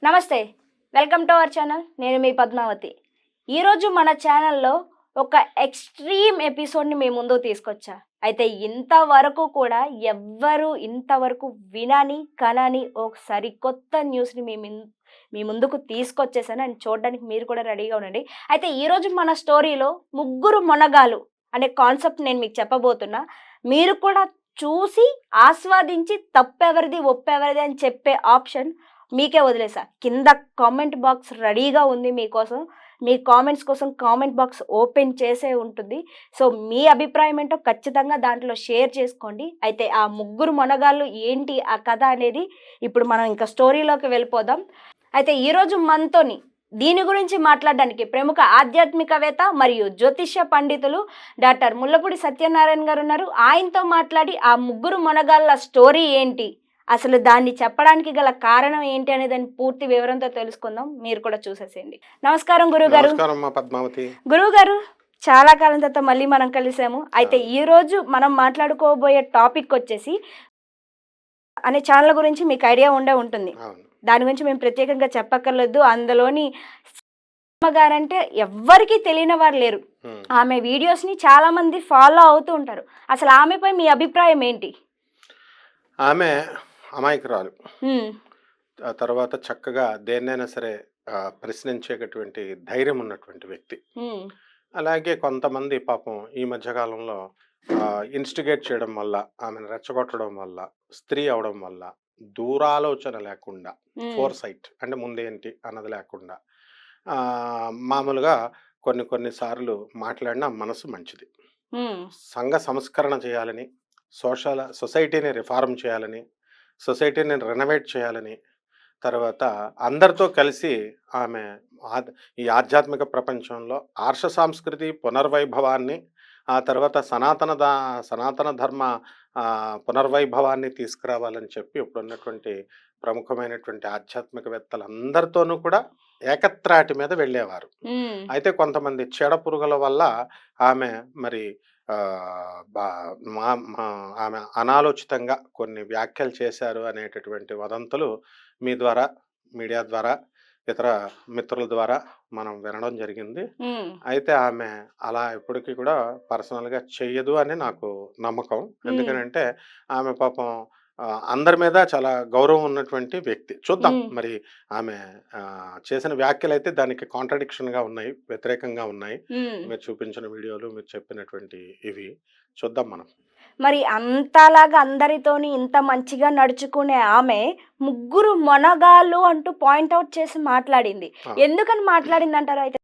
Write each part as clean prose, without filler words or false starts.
నమస్తే, welcome to our channel. నేను మీ పద్మావతి. ఈరోజు మన ఛానల్లో ఒక ఎక్స్ట్రీమ్ ఎపిసోడ్ని మీ ముందుకు తీసుకొచ్చా. అయితే ఇంతవరకు కూడా ఎవ్వరు ఇంతవరకు వినని కనని ఒక సరికొత్త న్యూస్ని మీ ముందుకు తీసుకొచ్చేసాను. అని చూడడానికి మీరు కూడా రెడీగా ఉండండి. అయితే ఈరోజు మన స్టోరీలో ముగ్గురు మొనగాలు అనే కాన్సెప్ట్ నేను మీకు చెప్పబోతున్నా. మీరు కూడా చూసి ఆస్వాదించి తప్పెవరిది ఒప్పెవరిది అని చెప్పే ఆప్షన్ మీకే వదిలేసా. కింద కామెంట్ బాక్స్ రెడీగా ఉంది మీకోసం. మీ కామెంట్స్ కోసం కామెంట్ బాక్స్ ఓపెన్ చేసే ఉంటుంది. సో మీ అభిప్రాయం ఏంటో ఖచ్చితంగా దాంట్లో షేర్ చేసుకోండి. అయితే ఆ ముగ్గురు మొనగాళ్ళు ఏంటి ఆ కథ అనేది ఇప్పుడు మనం ఇంకా స్టోరీలోకి వెళ్ళిపోదాం. అయితే ఈరోజు మనతోని దీని గురించి మాట్లాడడానికి ప్రముఖ ఆధ్యాత్మికవేత్త మరియు జ్యోతిష్య పండితులు డాక్టర్ ముల్లపూడి సత్యనారాయణ గారు ఉన్నారు. ఆయనతో మాట్లాడి ఆ ముగ్గురు మొనగాళ్ళ స్టోరీ ఏంటి, అసలు దాన్ని చెప్పడానికి గల కారణం ఏంటి అనే దాని పూర్తి వివరంతో తెలుసుకుందాం. మీరు కూడా చూసేసేయండి. నమస్కారం గురుగారు. గురుగారు, చాలా కాలం తర్వాత మళ్ళీ మనం కలిసాము. అయితే ఈ రోజు మనం మాట్లాడుకోబోయే టాపిక్ వచ్చేసి అనే ఛానల్ గురించి మీకు ఐడియా ఉంటుంది. దాని గురించి మేము ప్రత్యేకంగా చెప్పక్కర్లేదు. అందులోని గారంటే ఎవ్వరికి తెలియని వారు లేరు. ఆమె వీడియోస్ ని చాలా మంది ఫాలో అవుతూ ఉంటారు. అసలు ఆమెపై మీ అభిప్రాయం ఏంటి? ఆమె అమాయకురాలు, తర్వాత చక్కగా దేన్నైనా సరే ప్రశ్నించేటటువంటి ధైర్యం ఉన్నటువంటి వ్యక్తి. అలాగే కొంతమంది పాపం ఈ మధ్యకాలంలో ఇన్స్టిగేట్ చేయడం వల్ల, ఆమెను రెచ్చగొట్టడం వల్ల, స్త్రీ అవడం వల్ల దూరాలోచన లేకుండా, ఫోర్ సైట్ అంటే ముందేంటి అన్నది లేకుండా మామూలుగా కొన్నిసార్లు మాట్లాడిన మనసు మంచిది. సంఘ సంస్కరణ చేయాలని, సొసైటీని రిఫార్మ్ చేయాలని, సొసైటీని రెనోవేట్ చేయాలని, తర్వాత అందరితో కలిసి ఆమె ఈ ఆధ్యాత్మిక ప్రపంచంలో ఆర్ష సంస్కృతి పునర్వైభవాన్ని, ఆ తర్వాత సనాతన ధర్మ పునర్వైభవాన్ని తీసుకురావాలని చెప్పి ఇప్పుడున్నటువంటి ప్రముఖమైనటువంటి ఆధ్యాత్మికవేత్తలందరితోనూ కూడా ఏకత్రాటి మీద వెళ్ళేవారు. అయితే కొంతమంది చెడ పురుగుల వల్ల ఆమె మరి ఆమె అనాలోచితంగా కొన్ని వ్యాఖ్యలు చేశారు అనేటటువంటి వదంతులు మీ ద్వారా, మీడియా ద్వారా, ఇతర మిత్రుల ద్వారా మనం వినడం జరిగింది. అయితే ఆమె అలా ఎప్పటికీ కూడా పర్సనల్గా చెయ్యదు అని నాకు నమ్మకం. ఎందుకనంటే ఆమె పాపం అందరి మీద చాలా గౌరవం ఉన్నటువంటి వ్యక్తి. చూద్దాం మరి ఆమె చేసిన వ్యాఖ్యలు అయితే దానికి కాంట్రడిక్షన్గా ఉన్నాయి, వ్యతిరేకంగా ఉన్నాయి. మీరు చూపించిన వీడియోలు, మీరు చెప్పినటువంటి ఇవి చూద్దాం మనం. మరి అంతలాగా అందరితోని ఇంత మంచిగా నడుచుకునే ఆమె ముగ్గురు మొనగాళ్ళు అంటూ పాయింట్అవుట్ చేసి మాట్లాడింది. ఎందుకని మాట్లాడింది అంటారు? అయితే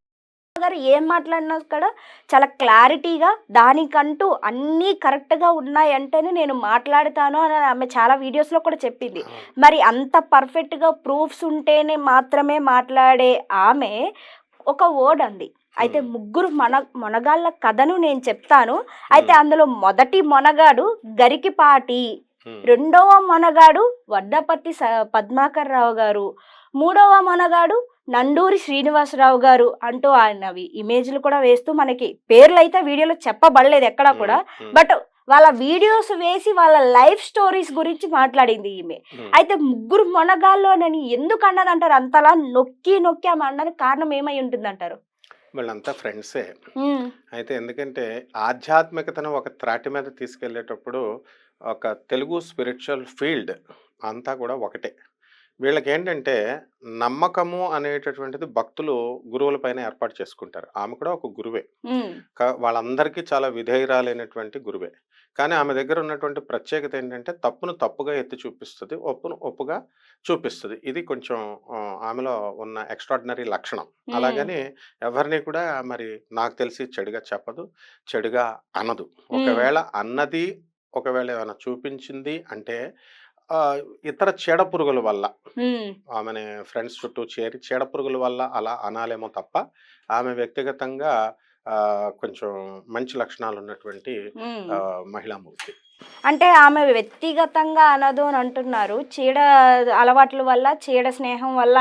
గారు ఏం మాట్లాడినా కూడా చాలా క్లారిటీగా దానికంటూ అన్నీ కరెక్ట్గా ఉన్నాయంటేనే నేను మాట్లాడతాను అని ఆమె చాలా వీడియోస్లో కూడా చెప్పింది. మరి అంత పర్ఫెక్ట్గా ప్రూఫ్స్ ఉంటేనే మాత్రమే మాట్లాడే ఆమె ఒక వర్డ్ అంది. అయితే ముగ్గురు మొనగాళ్ళ కథను నేను చెప్తాను. అయితే అందులో మొదటి మొనగాడు గరికిపాటి, రెండవ మొనగాడు వడ్డపత్తి పద్మాకర్ రావు గారు, మూడవ మొనగాడు నండూరి శ్రీనివాసరావు గారు అంటూ ఆయనవి ఇమేజ్లు కూడా వేస్తూ మనకి పేర్లు అయితే వీడియోలో చెప్పబడలేదు ఎక్కడా కూడా. బట్ వాళ్ళ వీడియోస్ వేసి వాళ్ళ లైఫ్ స్టోరీస్ గురించి మాట్లాడింది ఈమె. అయితే ముగ్గురు మొనగాళ్ళు అని ఎందుకు అన్నది అంటారు? అంతలా నొక్కి ఆమె అన్నది కారణం ఏమై ఉంటుంది అంటారు? వీళ్ళంతా ఫ్రెండ్సే. అయితే ఎందుకంటే ఆధ్యాత్మికతను ఒక త్రాటి మీద తీసుకెళ్లేటప్పుడు ఒక తెలుగు స్పిరిచువల్ ఫీల్డ్ అంతా కూడా ఒకటే. వీళ్ళకి ఏంటంటే నమ్మకము అనేటటువంటిది భక్తులు గురువుల పైన ఏర్పాటు చేసుకుంటారు. ఆమె కూడా ఒక గురువే, వాళ్ళందరికీ చాలా విధేయురాలైనటువంటి గురువే. కానీ ఆమె దగ్గర ఉన్నటువంటి ప్రత్యేకత ఏంటంటే తప్పును తప్పుగా ఎత్తి చూపిస్తుంది, ఒప్పును ఒప్పుగా చూపిస్తుంది. ఇది కొంచెం ఆమెలో ఉన్న ఎక్స్ట్రాడినరీ లక్షణం. అలాగని ఎవరిని కూడా మరి నాకు తెలిసి చెడుగా చెప్పదు, చెడుగా అనదు. ఒకవేళ అన్నది, ఒకవేళ ఏమైనా చూపించింది అంటే ఇతర చీడ పురుగుల వల్ల, ఆమెని ఫ్రెండ్స్ చుట్టూ చేరి చీడ పురుగుల వల్ల అలా అనాలేమో తప్ప ఆమె వ్యక్తిగతంగా కొంచెం మంచి లక్షణాలు ఉన్నటువంటి మహిళామూర్తి. అంటే ఆమె వ్యక్తిగతంగా అనదు అని అంటున్నారు. చీడ అలవాట్ల వల్ల, చీడ స్నేహం వల్ల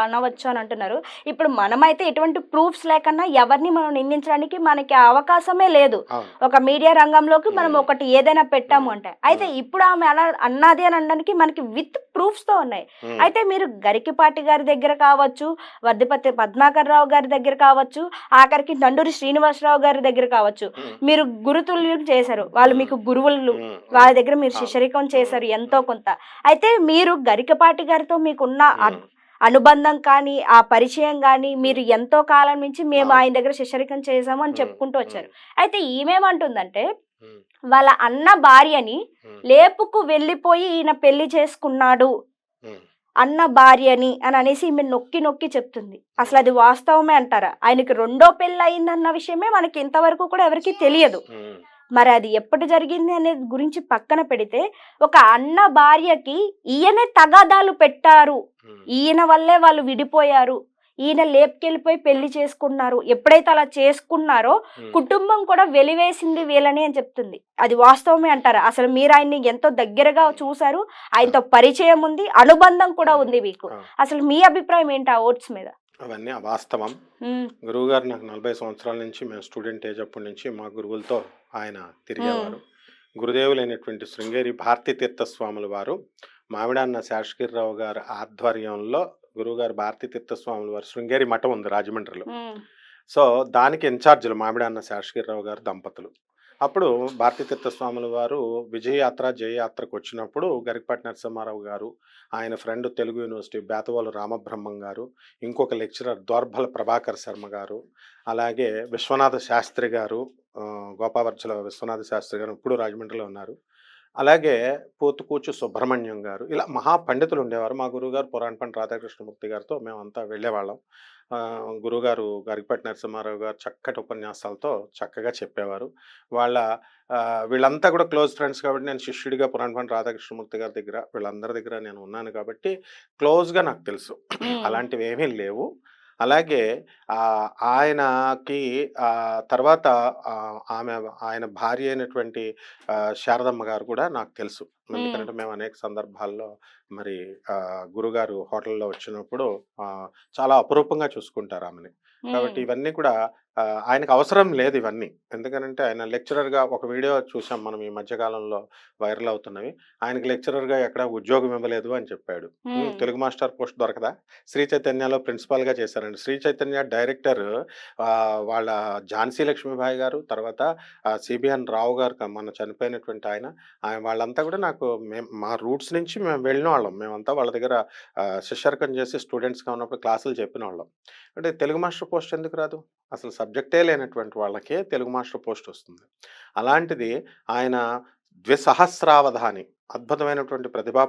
అనవచ్చు అని అంటున్నారు. ఇప్పుడు మనమైతే ఎటువంటి ప్రూఫ్స్ లేకన్నా ఎవరిని మనం నిందించడానికి మనకి అవకాశమే లేదు. అవును. ఒక మీడియా రంగంలోకి మనం హ్మ్. ఒకటి ఏదైనా పెట్టాము హ్మ్. అంటే. అయితే హ్మ్. ఇప్పుడు ఆమె అలా అన్నది అని అనడానికి మనకి విత్ ప్రూఫ్స్‌తో ఉన్నాయి. హ్మ్. అయితే మీరు గరికపాటి గారి దగ్గర కావచ్చు, వర్ధిపతి పద్మాకర్ రావు గారి దగ్గర కావచ్చు, ఆఖరికి నండూరి శ్రీనివాసరావు గారి దగ్గర కావచ్చు. హ్మ్. మీరు గురుతుల్యం చేశారు. వాళ్ళు హ్మ్. మీకు గురువులు. హ్మ్. వాళ్ళ హ్మ్. దగ్గర మీరు అవును. శిష్యరికం హ్మ్. చేశారు ఎంతో హ్మ్. కొంత. అయితే మీరు గరికపాటి గారితో మీకున్న హ్మ్. అనుబంధం కానీ, ఆ పరిచయం గానీ, హ్మ్. మీరు ఎంతో కాలం నుంచి మేము అవును. ఆయన దగ్గర శిష్యరికం చేశాము అని హ్మ్. చెప్పుకుంటూ హ్మ్. వచ్చారు. అయితే ఈమెమంటుందంటే, హ్మ్. వాళ్ళ అన్న భార్యని హ్మ్. లేపుకు వెళ్ళిపోయి ఈయన పెళ్లి చేసుకున్నాడు. హ్మ్. అన్న భార్యని అని అనేసి ఈమె నొక్కి నొక్కి చెప్తుంది. హ్మ్. అసలది వాస్తవమే అంటారా? ఆయనకి రెండో పెళ్లయిందన్న విషయమే మనకి ఇంతవరకు కూడా ఎవరికీ తెలియదు. హ్మ్. మరి అది ఎప్పుడు జరిగింది అనేది గురించి పక్కన పెడితే, ఒక అన్న భార్యకి ఈయనే తగాదాలు పెట్టారు. హ్మ్. ఈయన వల్లే వాళ్ళు విడిపోయారు. ఈయన లేపుకెళ్ళిపోయి పెళ్లి చేసుకున్నారు. ఎప్పుడైతే అలా చేసుకున్నారో, హ్మ్. కుటుంబం కూడా వెలివేసింది వీళ్ళని అని చెప్తుంది. అది వాస్తవమే అంటారా? అసలు మీరాయన్ని ఎంతో దగ్గరగా హ్మ్. చూసారు. ఆ! ఆయనతో పరిచయం ఉంది. అనుబంధం కూడా హ్మ్. ఉంది మీకు. ఆ! అసలు మీ అభిప్రాయం ఏంటి ఆ ఓట్స్ మీద? అవన్నీ అవాస్తవం. హ్మ్. గురువుగారు నాకు 40 సంవత్సరాల నుంచి మేము స్టూడెంట్ ఏజ్ అప్పటి నుంచి మా గురువులతో ఆయన హ్మ్. తిరిగేవారు. గురుదేవులైనటువంటి శృంగేరి భారతీ తీర్థ స్వాముల వారు మామిడాన్న శేషగిరిరావు గారి ఆధ్వర్యంలో గురువుగారు భారతీ తీర్థ స్వాముల వారు శృంగేరి మఠం ఉంది రాజమండ్రిలో. హ్మ్. సో, దానికి ఇన్‌చార్జ్‌లు మామిడాన్న శేషగిరిరావు గారు దంపతులు. అప్పుడు భారతీ తీర్థ స్వాముల వారు విజయయాత్ర, జయయాత్రకొచ్చినప్పుడు గరికపాటి నరసింహారావు గారు, ఆయన ఫ్రెండ్ తెలుగు యూనివర్సిటీ బేతవాలు రామబ్రహ్మం గారు, ఇంకొక లెక్చరర్ దోర్బల ప్రభాకర్ శర్మ గారు, అలాగే విశ్వనాథ శాస్త్రి గారు, గోపావర్చల విశ్వనాథ శాస్త్రి గారు ఇప్పుడు రాజమండ్రిలో ఉన్నారు. అలాగే పోతుకూచు సుబ్రహ్మణ్యం గారు ఇలా మహా పండితులు ఉండేవారు. మా గురువుగారు పురాణపండి రాధాకృష్ణమూర్తి గారితో మేమంతా వెళ్ళేవాళ్ళం. గురువుగారు గరికపాటి నరసింహారావు గారు చక్కటి ఉపన్యాసాలతో చక్కగా చెప్పేవారు. వాళ్ళ వీళ్ళంతా కూడా క్లోజ్ ఫ్రెండ్స్ కాబట్టి నేను శిష్యుడిగా పురాణపండి రాధాకృష్ణమూర్తి గారి దగ్గర వీళ్ళందరి దగ్గర నేను ఉన్నాను కాబట్టి క్లోజ్‌గా నాకు తెలుసు. హ్మ్. అలాంటివేమీ లేవు. అలాగే ఆయనకి తర్వాత ఆమె ఆయన భార్య అయినటువంటి శారదమ్మ గారు కూడా నాకు తెలుసు. హ్మ్. ఎందుకంటే మేము అనేక సందర్భాల్లో మరి గురుగారు హోటల్‌లో వచ్చినప్పుడు చాలా అపురూపంగా చూసుకుంటారు ఆమెని. హ్మ్. కాబట్టి ఇవన్నీ కూడా ఆయనకు అవసరం లేదు ఇవన్నీ. ఎందుకనంటే ఆయన లెక్చరర్‌గా ఒక వీడియో చూసాం మనం ఈ మధ్య కాలంలో వైరల్ అవుతున్నవి. ఆయనకి లెక్చరర్‌గా ఎక్కడ ఉద్యోగం ఇవ్వలేదు అని చెప్పాడు. హ్మ్. తెలుగు మాస్టర్ పోస్ట్ దొరకదా? శ్రీ చైతన్యలో ప్రిన్సిపాల్‌గా చేశారండి. శ్రీ చైతన్య డైరెక్టర్ వాళ్ళ ఝాన్సీ లక్ష్మీబాయి గారు, తర్వాత సిబిఎన్ రావు గారు మొన్న చనిపోయినటువంటి ఆయన. వాళ్ళంతా కూడా నాకు మా రూట్స్ నుంచి మేము వెళ్ళినవాళ్ళం. మేమంతా వాళ్ళ దగ్గర శిష్యరికం చేసి స్టూడెంట్స్‌గా ఉన్నప్పుడు క్లాసులు చెప్పినవాళ్ళం. అంటే తెలుగు మాస్టర్ పోస్ట్ ఎందుకు రాదు? అసలు సబ్జెక్టే లేనటువంటి వాళ్ళకే తెలుగు మాస్టర్ పోస్ట్ వస్తుంది. అలాంటిది ఆయన ద్విసహస్రావధాని అద్భుతమైనటువంటి ప్రతిభా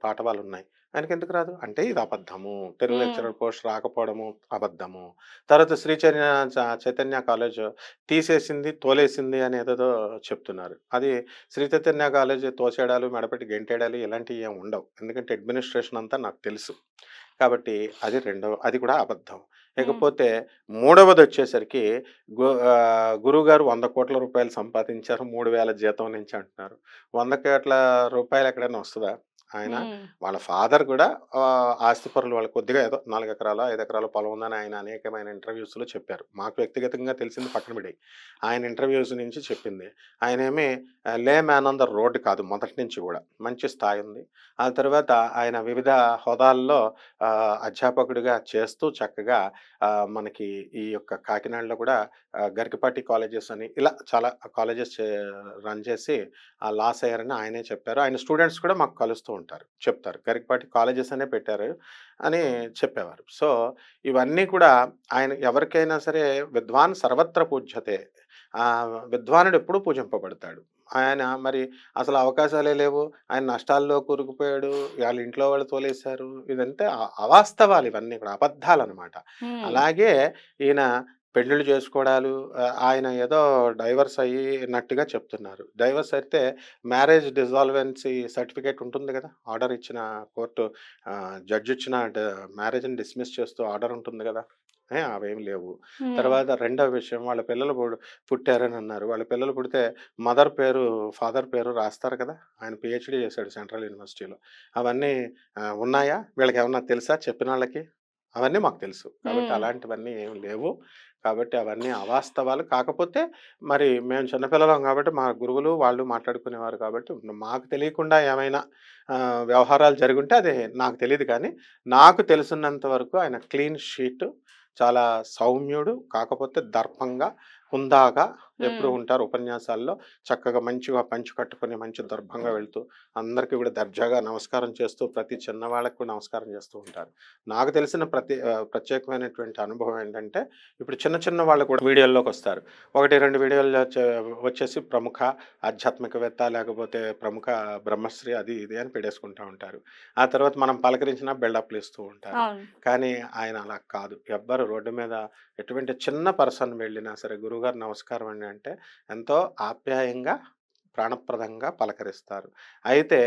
పాటవాలున్నాయి. ఆయనకెందుకు రాదు? అంటే ఇది అబద్ధము. తెలుగు హ్మ్. లెక్చరర్ పోస్ట్ రాకపోవడము అబద్ధము. తర్వాత శ్రీ చైతన్య కాలేజ్ తీసేసింది, తోలేసింది అనేదేదో చెప్తున్నారు. అది శ్రీ చైతన్య కాలేజ్ తోసేయడాలు, మెడపెట్టి గెంటేయడాలు ఇలాంటివి ఏమి ఉండవు. ఎందుకంటే అడ్మినిస్ట్రేషన్ అంతా నాకు తెలుసు. కాబట్టి అది కూడా అబద్ధం. హ్మ్. ఇకపోతే మూడవదొచ్చేసరికి గురువుగారు రూ. 100,00,00,000 సంపాదించారు 3,000 జీతం నుంచి అంటున్నారు. 100,00,00,000 ఎక్కడైనా వస్తదా? ఆయన హ్మ్. వాళ్ళ ఫాదర్ కూడా ఆస్తిపరులు వాళ్ళు కొద్దిగా ఏదో 4 ఎకరాలో, 5 ఎకరాల పొలం ఉందని ఆయన అనేకమైన ఇంటర్వ్యూస్‌లో చెప్పారు. మాకు వ్యక్తిగతంగా తెలిసింది పక్కన పడేయి. ఆయన ఇంటర్వ్యూస్ నుంచి చెప్పింది. ఆయనేమి లే మ్యాన్ ఆన్ ద రోడ్ కాదు మొదటి నుంచి గూడా. మంచి స్థాయి ఉంది. ఆ తర్వాత ఆయన వివిధ హోదాల్లో అధ్యాపకుడిగా చేస్తూ చక్కగా మనకి ఈ యొక్క కాకినాడలో కూడా గరికపాటి కాలేజెస్ అని ఇలా చాలా కాలేజెస్ రన్ చేసి లాస్ అయ్యారని ఆయనే చెప్పారు. ఆయన స్టూడెంట్స్ కూడా మాకు కలుస్తూ ఉంటారు. చెప్తారు. గరికపాటి కాలేజెస్ అనే పెట్టారు అని చెప్పేవారు. సో, ఇవన్నీ కూడా ఆయన ఎవరికైనా సరే విద్వాన్ సర్వత్ర పూజ్యతే. విద్వానుడు ఎప్పుడూ పూజింపబడతాడు. ఆయన మరి అసలు అవకాశాలే లేవు. ఆయన నష్టాల్లో కూరుకుపోయాడు. వాళ్ళ ఇంట్లో వాళ్ళు తోలేశారు. ఇదంతా అవాస్తవాలు ఇవన్నీ కూడా అబద్ధాలనమాట. హ్మ్. అలాగే ఈయన పెళ్ళిళ్ళు చేసుకోవడాలు ఆయన ఏదో డైవర్స్ అయ్యినట్టుగా చెప్తున్నారు. డైవర్స్ అయితే మ్యారేజ్ డిసాల్వెన్సీ సర్టిఫికేట్ ఉంటుంది గదా! ఆర్డర్ ఇచ్చిన కోర్టు జడ్జ్ ఇచ్చిన మ్యారేజ్‌ని డిస్మిస్ చేస్తూ ఆర్డర్ ఉంటుంది గదా! అవేం లేవు. ఉమ్, తర్వాత రెండవ విషయం, వాళ్ళ పిల్లలు పుట్టారని అన్నారు. వాళ్ళ పిల్లలు పుడితే మదర్ పేరు, ఫాదర్ పేరు రాస్తారు కదా! ఆయన పీహెచ్‌డీ చేశాడు సెంట్రల్ యూనివర్సిటీలో. అవన్నీ ఉన్నాయా? వీళ్ళకేమన్నా తెలుసా చెప్పినోళ్ళకి? అవన్నీ మాకు తెలుసు. కాబట్టి ఉమ్, అలాంటివన్నీ ఏమి లేవు. కాబట్టి అవన్నీ అవాస్తవాలు. కాకపోతే మరి మేము చిన్నపిల్లలం కాబట్టి మా గురువులు వాళ్ళు మాట్లాడుకునేవారు కాబట్టి మాకు తెలియకుండా ఏమైనా వ్యవహారాలు జరుగుంటే అది నాకు తెలీదు కానీ, నాకు తెలిసినంత వరకు ఆయన క్లీన్ షీట్, చాలా సౌమ్యుడు. కాకపోతే దర్పంగా, హుందాగా ఎప్పుడూ ఉమ్. ఉంటారు ఉపన్యాసాల్లో. చక్కగా మంచిగా పంచె కట్టుకొని మంచి దర్భంగా వెళ్తూ అందరికీ కూడా దర్జాగా నమస్కారం చేస్తూ ప్రతి చిన్నవాళ్ళకి కూడా నమస్కారం చేస్తూ ఉంటారు. నాకు తెలిసిన ప్రత్యేకమైనటువంటి అనుభవం ఏంటంటే, ఇప్పుడు చిన్న చిన్న వాళ్ళు కూడా వీడియోల్లోకి వస్తారు. 1, 2 వీడియోల్లో వచ్చేసి ప్రముఖ ఆధ్యాత్మికవేత్త, లేకపోతే ప్రముఖ బ్రహ్మశ్రీ అది ఇది అని పెట్టేసుకుంటూ ఉంటారు. ఆ తర్వాత మనం పలకరించినా బిల్డప్లు ఇస్తూ ఉంటారు. అవును. కానీ ఆయన అలా కాదు. ఎవ్వరు రోడ్డు మీద ఎటువంటి చిన్న పర్సన్ వెళ్ళినా సరే, గురువుగారు నమస్కారం అండి అంటే ఎంతో ఆప్యాయంగా, ప్రాణప్రదంగా పలకరిస్తారు. అయితే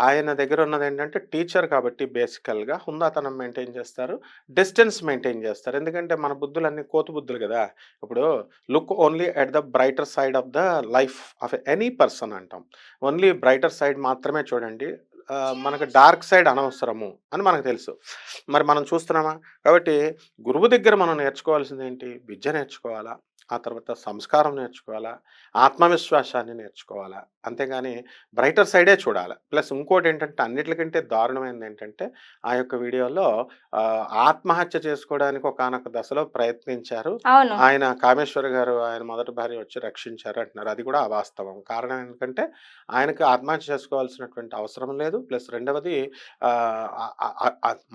ఆయన దగ్గర ఉన్నదేంటంటే టీచర్ కాబట్టి బేసికల్‌గా హుందాతనం మెయింటైన్ చేస్తారు. డిస్టెన్స్ మెయింటైన్ చేస్తారు. ఎందుకంటే మన బుద్ధులన్నీ కోతి బుద్ధులు గదా! ఇప్పుడు look only at the brighter side of the life of any person అంటాం. ఓన్లీ బ్రైటర్ సైడ్ మాత్రమే చూడండి. మనకు డార్క్ సైడ్ అనవసరము అని మనకు తెలుసు. మరి మనం చూస్తున్నామా? కాబట్టి గురువు దగ్గర మనం నేర్చుకోవాల్సిందేంటి? విద్య నేర్చుకోవాలా, ఆ తర్వాత సంస్కారం నేర్చుకోవాలా, ఆత్మవిశ్వాసాన్ని నేర్చుకోవాలా. అంతేగాని బ్రైటర్ సైడే చూడాలి. ప్లస్ ఇంకోటేంటంటే అన్నిట్లకంటే దారుణమైనదేంటంటే, ఆ యొక్క వీడియోలో ఆత్మహత్య చేసుకోవడానికి ఒకానొక దశలో ప్రయత్నించారు. అవును. ఆయన కామేశ్వర్ గారు ఆయన మొదటి భార్య వచ్చి రక్షించారు అంటున్నారు. అది కూడా అవాస్తవం. కారణం ఏంటంటే, ఆయనకి ఆత్మహత్య చేసుకోవాల్సినటువంటి అవసరం లేదు. ప్లస్ రెండవది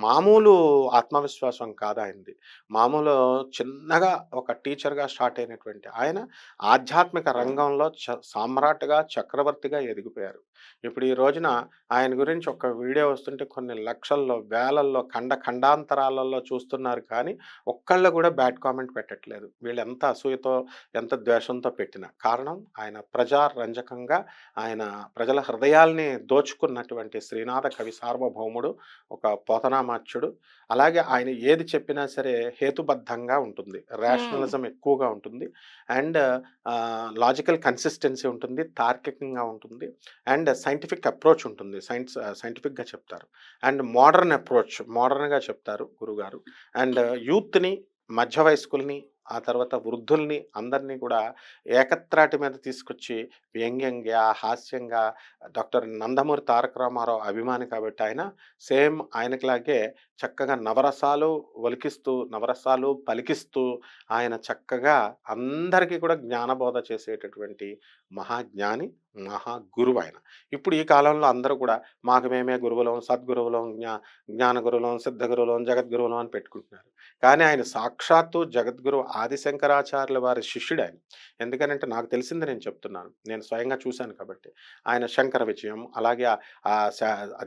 మామూలు ఆత్మవిశ్వాసం కాదాయనది. మామూలు చిన్నగా ఒక టీచర్‌గా స్టార్ట్ అయినటువంటి ఆయన ఆధ్యాత్మిక రంగంలో సామ్రాట్‌గా, చక్రవర్తిగా ఎదిగిపోయారు. ఇప్పుడు ఈ రోజున ఆయన గురించి ఒక వీడియో వస్తుంటే కొన్ని లక్షల్లో, వేలల్లో, ఖండాంతరాలలో చూస్తున్నారు కానీ, ఒక్కళ్ళు కూడా బ్యాడ్ కామెంట్ పెట్టట్లేదు. వీళ్ళు ఎంత అసూయతో, ఎంత ద్వేషంతో పెట్టినా. కారణం ఆయన ప్రజారంజకంగా, ఆయన ప్రజల హృదయాల్ని దోచుకున్నటువంటి శ్రీనాథ కవి సార్వభౌముడు, ఒక పోతనామాత్యుడు. అలాగే ఆయన ఏది చెప్పినా సరే హేతుబద్ధంగా ఉంటుంది. హ్మ్. రేషనలిజం ఎక్కువగా ఉంటుంది. అండ్ లాజికల్ కన్సిస్టెన్సీ ఉంటుంది. తార్కికంగా ఉంటుంది. అండ్ సైంటిఫిక్ అప్రోచ్ ఉంటుంది. సైంటిఫిక్‌గా చెప్తారు. అండ్ మోడర్న్‌గా చెప్తారు గురువుగారు. అండ్ యూత్‌ని, మధ్య వయస్కుల్ని, ఆ తర్వాత వృద్ధుల్ని అందరినీ కూడా ఏకత్రాటి మీద తీసుకొచ్చి వ్యంగ్యంగా, హాస్యంగా, డాక్టర్ నందమూరి తారక రామారావు అభిమాని కాబట్టి ఆయన సేమ్ ఆయనకిలాగే చక్కగా నవరసాలు ఒలికిస్తూ, నవరసాలు పలికిస్తూ ఆయన చక్కగా అందరికీ కూడా జ్ఞానబోధ చేసేటటువంటి మహాజ్ఞాని, మహాగురువు ఆయన. ఇప్పుడు ఈ కాలంలో అందరూ కూడా మాకు మేమే గురువులం, సద్గురువులం, జ్ఞాన గురువులం, సిద్ధ గురువులం, జగద్గురువులం అని పెట్టుకుంటున్నారు. కానీ ఆయన సాక్షాత్తు జగద్గురువు ఆదిశంకరాచార్యుల వారి శిష్యుడాయన. ఎందుకనంటే నాకు తెలిసింది నేను చెప్తున్నాను. నేను స్వయంగా చూశాను కాబట్టి. ఆయన శంకర విజయం, అలాగే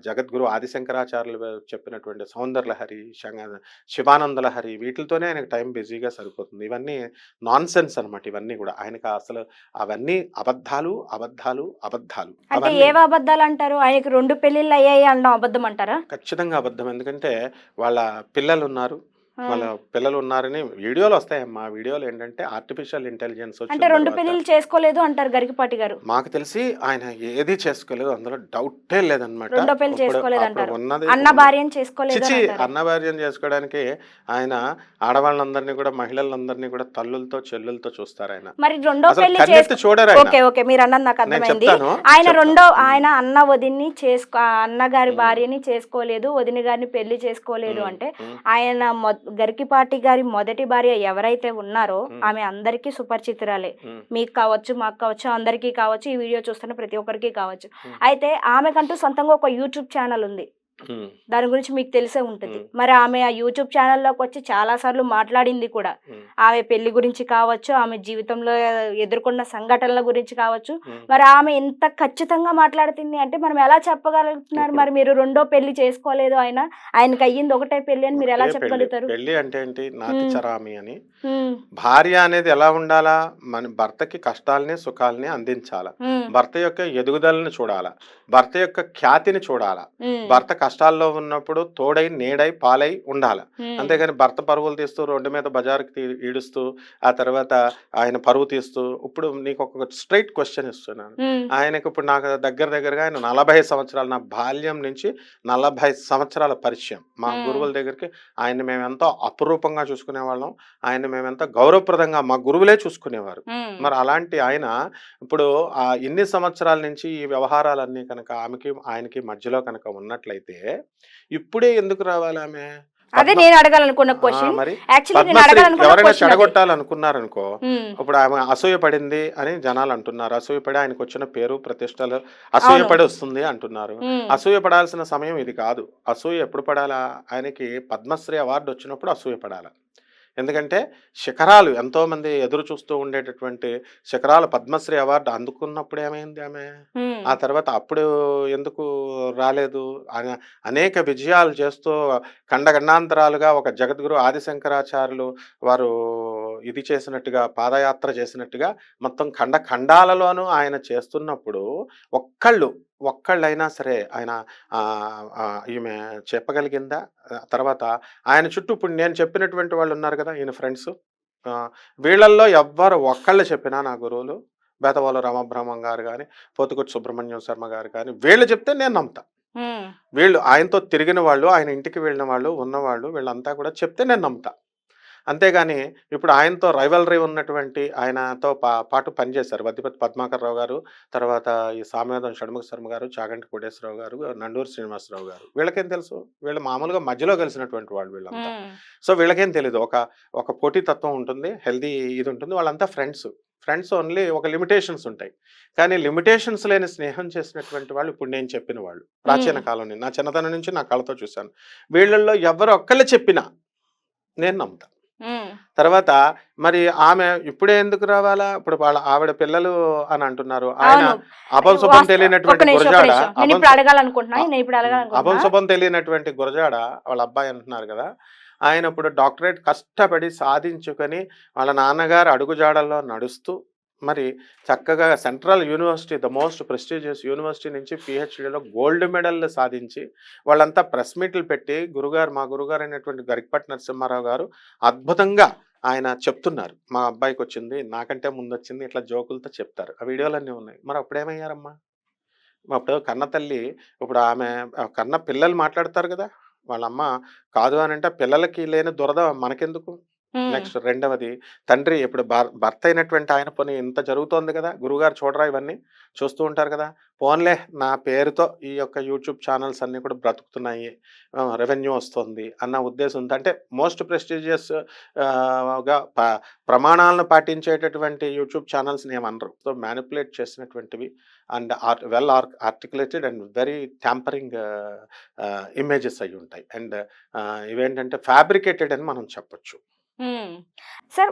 జగద్గురు ఆదిశంకరాచార్యులు చెప్పినటువంటి సౌందర్యలహరి, శివానంద లహరి వీటిలతోనే ఆయనకు టైం బిజీగా సరిపోతుంది. ఇవన్నీ నాన్‌సెన్స్ అనమాట ఇవన్నీ గూడా. ఆయనకు అసలు అవన్నీ అబద్ధాలు, అబద్ధాలు, అబద్ధాలు. అంటే అవన్నీ ఏవి అబద్ధాలంటారు? ఆయనకి 2 పెళ్ళిళ్ళు అయ్యాయి అనడం అబద్ధం అంటారా? ఖచ్చితంగా అబద్ధం. ఎందుకంటే వాళ్ళ పిల్లలున్నారు. ఆ! వాళ్ళ పిల్లలున్నారని వీడియోలు వస్తాయమ్మా. వీడియోలు ఏంటంటే ఆర్టిఫిషియల్ ఇంటెలిజెన్స్ అంటే వచ్చిన 2 తర్వాత పెళ్ళిళ్ళు చేసుకోలేదు అంటారు గరికపాటి గారు. మాకు తెలిసి ఆయన ఏది చేసుకోలేదు. అందులో డౌటే లేదనమాట. రెండో పెళ్లి అప్పుడు చేసుకోలేదంటారు. ఉన్నది అన్న భార్యని చేసుకోలేదు చిచి అని అంటారు. అన్న భార్యను చేసుకోవడానికి ఆయన ఆడవాళ్ళందరినీ కూడా, మహిళలందరినీ కూడా తల్లులతో, చెల్లులతో చూస్తారాయన. మరి రెండో అసలు పెళ్లి కన్నెత్తి చూడరాయన. ఓకే. ఓకే. మీరన్నది నాకు నేను అర్థమైంది. చెప్తాను. ఆయన చెప్తా. ఆయన అన్న వదిన్ని అన్నగారి హ్మ్. భార్యని చేసుకోలేదు, వదిన గారిని పెళ్లి చేసుకోలేదు హ్మ్. అంటే హ్మ్. ఆయన గరికిపాటి గారి మొదటి భార్య ఎవరైతే ఉన్నారో హ్మ్. ఆమె అందరికీ సుపరిచితురాలే. హ్మ్. మీకు కావచ్చు, మాకు కావచ్చు, అందరికీ కావచ్చు, ఈ వీడియో చూస్తున్న ప్రతి ఒక్కరికి కావచ్చు. హ్మ్. అయితే ఆమెకంటూ సొంతంగా ఒక యూట్యూబ్ ఛానల్ ఉంది. హ్మ్. దాని గురించి మీకు తెలిసే ఉంటది. హ్మ్. మరి ఆమె ఆ యూట్యూబ్ ఛానల్‌లోకి వచ్చి చాలా సార్లు మాట్లాడింది కూడా. హ్మ్. ఆమె పెళ్లి గురించి కావచ్చు, ఆమె జీవితంలో ఎదుర్కొన్న సంఘటనల గురించి కావచ్చు. హ్మ్. మరి ఆమె ఇంత ఖచ్చితంగా మాట్లాడుతుంది అంటే మనం ఎలా చెప్పగలుగుతున్నారు? ఇప్పుడు మరి మీరు రెండో పెళ్లి చేసుకోలేదు ఆయనకి అయ్యింది ఒకటే పెళ్లి అని మీరు ఎలా ఒకటే పెళ్లి. చెప్పగలుగుతారు? పెళ్లి అంటే ఏంటి? నాతి హ్మ్. చరామి అని. హ్మ్. భార్య అనేది ఎలా ఉండాలా? మన భర్తకి కష్టాల్ని, సుఖాల్ని అందించాల. హ్మ్. భర్త యొక్క ఎదుగుదలని చూడాల. భర్త యొక్క ఖ్యాతిని చూడాల. హ్మ్. భర్త కష్టాల్లో ఉన్నప్పుడు తోడై నీడై పాలై ఉండాలి. ఉమ్, అంతేగాని భర్త పరువులు తీస్తూ రోడ్డు మీద బజారుకి ఈడుస్తూ ఆ తర్వాత ఆయన పరువు తీస్తూ ఇప్పుడు నీకు ఒక స్ట్రైట్ క్వశ్చన్ ఇస్తున్నాను. ఉమ్, ఆయనకి ఇప్పుడు నాకు దగ్గరగా ఆయన 40 సంవత్సరాలు, నా బాల్యం నుంచి 40 సంవత్సరాల పరిచయం. మా ఉమ్, గురువుల దగ్గరికి ఆయన్ని మేము ఎంతో అపురూపంగా చూసుకునేవాళ్ళం. ఆయన్ని మేము ఎంతో గౌరవప్రదంగా మా గురువులే చూసుకునేవారు. ఉమ్. మరి అలాంటి ఆయన ఇప్పుడు ఇన్ని సంవత్సరాల నుంచి ఈ వ్యవహారాలన్నీ కనుక ఆయనకి మధ్యలో కనుక ఉన్నట్లయితే ఇప్పుడే ఎందుకు రావాలి ఆమె? అదే పద్మ నేను అడగాలనుకున్న క్వశ్చన్. మరి యాక్చువల్లీ నేను పద్మశ్రీ అడగాలనుకున్న ఎవరైనా క్వశ్చన్ అది. చెడగొట్టాలనుకున్నారనుకో, ఉమ్, ఇప్పుడు ఆమె అసూయ పడింది అని జనాలు అంటున్నారు. అసూయపడి ఆయనకు వచ్చిన పేరు ప్రతిష్టలు అవును. అసూయపడి వస్తుంది అంటున్నారు. ఉమ్, అసూయ పడాల్సిన సమయం ఇది కాదు. అసూయ ఎప్పుడు పడాలా? ఆయనకి పద్మశ్రీ అవార్డు వచ్చినప్పుడు అసూయ పడాలి. ఎందుకంటే శిఖరాలు ఎంతోమంది ఎదురు చూస్తూ ఉండేటటువంటి శిఖరాలు పద్మశ్రీ అవార్డు అందుకున్నప్పుడు ఏమైంది ఆమె? ఉమ్, ఆ తర్వాత అప్పుడు ఎందుకు రాలేదు? అనేక విజయాలు చేస్తూ ఖండఖండాంతరాలుగా ఒక జగద్గురు ఆదిశంకరాచార్యులు వారు ఇది చేసినట్టుగా, పాదయాత్ర చేసినట్టుగా మొత్తం ఖండాలలోనూ ఆయన చేస్తున్నప్పుడు ఒక్కళ్ళైనా సరే ఆయన ఈమె చెప్పగలిగిందా? తర్వాత ఆయన చుట్టూ ఇప్పుడు నేను చెప్పినటువంటి వాళ్ళు ఉన్నారు కదా ఈయన ఫ్రెండ్స్, వీళ్ళల్లో ఎవ్వరు ఒక్కళ్ళు చెప్పినా నా గురువులు బేతవాళ్ళ రామబ్రహ్మం గారు కానీ, పోతుకొట్టి సుబ్రహ్మణ్యం శర్మ గారు కానీ, వీళ్ళు చెప్తే నేను నమ్ముతా. ఉమ్, వీళ్ళు ఆయనతో తిరిగిన వాళ్ళు, ఆయన ఇంటికి వెళ్ళిన వాళ్ళు, ఉన్నవాళ్ళు వీళ్ళంతా కూడా చెప్తే నేను నమ్ముతా. అంతేగాని ఇప్పుడు ఆయనతో రైవలరీ ఉన్నటువంటి ఆయనతో పాటు పనిచేశారు వద్దిపతి పద్మాకర్రావు గారు, తర్వాత ఈ సామ్యవాదం షణ్ముఖ శర్మ గారు, చాగంటి కోటేశ్వరరావు గారు, నండూరు శ్రీనివాసరావు గారు. వీళ్ళకేం తెలుసు? వీళ్ళు మామూలుగా మధ్యలో కలిసినటువంటి వాళ్ళు వీళ్ళంతా. ఉమ్, సో వీళ్ళకేం తెలీదు. ఒక పోటీతత్వం ఉంటుంది, హెల్దీ ఇది ఉంటుంది. వాళ్ళంతా ఫ్రెండ్స్ ఓన్లీ ఒక లిమిటేషన్స్ ఉంటాయి. కానీ లిమిటేషన్స్ లేని స్నేహం చేసినటువంటి వాళ్ళు ఇప్పుడు నేను చెప్పిన వాళ్ళు. ప్రాచీన ఉమ్, కాలం నా చిన్నతనం నుంచి నా కళ్ళతో చూశాను. వీళ్ళల్లో ఎవరు ఒక్కళ్ళు చెప్పినా నేను నమ్ముతా. ఉమ్. తర్వాత మరి ఆమె ఇప్పుడే ఎందుకు రావాలా? ఇప్పుడు ఆవిడ పిల్లలు అని అంటున్నారు. ఆయన అవును. అభంశుభం ఒక తెలియనటువంటి నిమిషం, ఒక గురజాడ, నిమిషం. నేను ఇప్పుడు అడగాలనుకుంటున్నా, నేను ఇప్పుడు అడగాలనుకుంటున్నా. అభంశుభం తెలియనటువంటి గురజాడ వాళ్ళ అబ్బాయి అంటున్నారు కదా, ఆయన ఇప్పుడు డాక్టరేట్ కష్టపడి సాధించుకొని వాళ్ళ నాన్నగారు అడుగుజాడల్లో నడుస్తూ మరి చక్కగా central university, the most prestigious university నుంచి పిహెచ్డిలో గోల్డ్ మెడల్ సాధించి వాళ్ళంతా ప్రెస్ మీట్లు పెట్టి మా గురుగారు అయినటువంటి గరికపాటి నరసింహారావు గారు అద్భుతంగా ఆయన చెప్తున్నారు. మా అబ్బాయికి వచ్చింది, నాకంటే ముందు వచ్చింది, ఇట్లా జోకులతో చెప్తారు. ఆ వీడియోలన్నీ ఉన్నాయి. మరి అప్పుడేమయ్యారమ్మా? అప్పుడు కన్న తల్లి, ఇప్పుడు ఆమె కన్న పిల్లలు మాట్లాడతారు కదా, వాళ్ళమ్మ కాదు అని అంటే పిల్లలకి లేని దురద మనకెందుకు? ఉమ్, నెక్స్ట్ రెండవది తండ్రి, ఇప్పుడు భర్త అయినటువంటి ఆయన పని ఇంత జరుగుతోంది కదా, గురుగారు చూడరా ఇవన్నీ చూస్తూ ఉంటారు కదా, పోన్లే నా పేరుతో ఈ యొక్క యూట్యూబ్ ఛానల్స్ అన్నీ కూడా బ్రతుకుతున్నాయి, రెవెన్యూ వస్తుంది అన్న ఉద్దేశంతో, అంటే మోస్ట్ ప్రెస్టీజియస్ గా ప్రమాణాలను పాటించేటటువంటి యూట్యూబ్ ఛానల్స్ని ఏమనరు. సో మ్యానిపులేట్ చేసినటువంటివి and well articulated and very tampering images అయి ఉంటాయి. అండ్ ఇవేంటంటే ఫ్యాబ్రికేటెడ్ అని మనం చెప్పొచ్చు. ఉమ్. సార్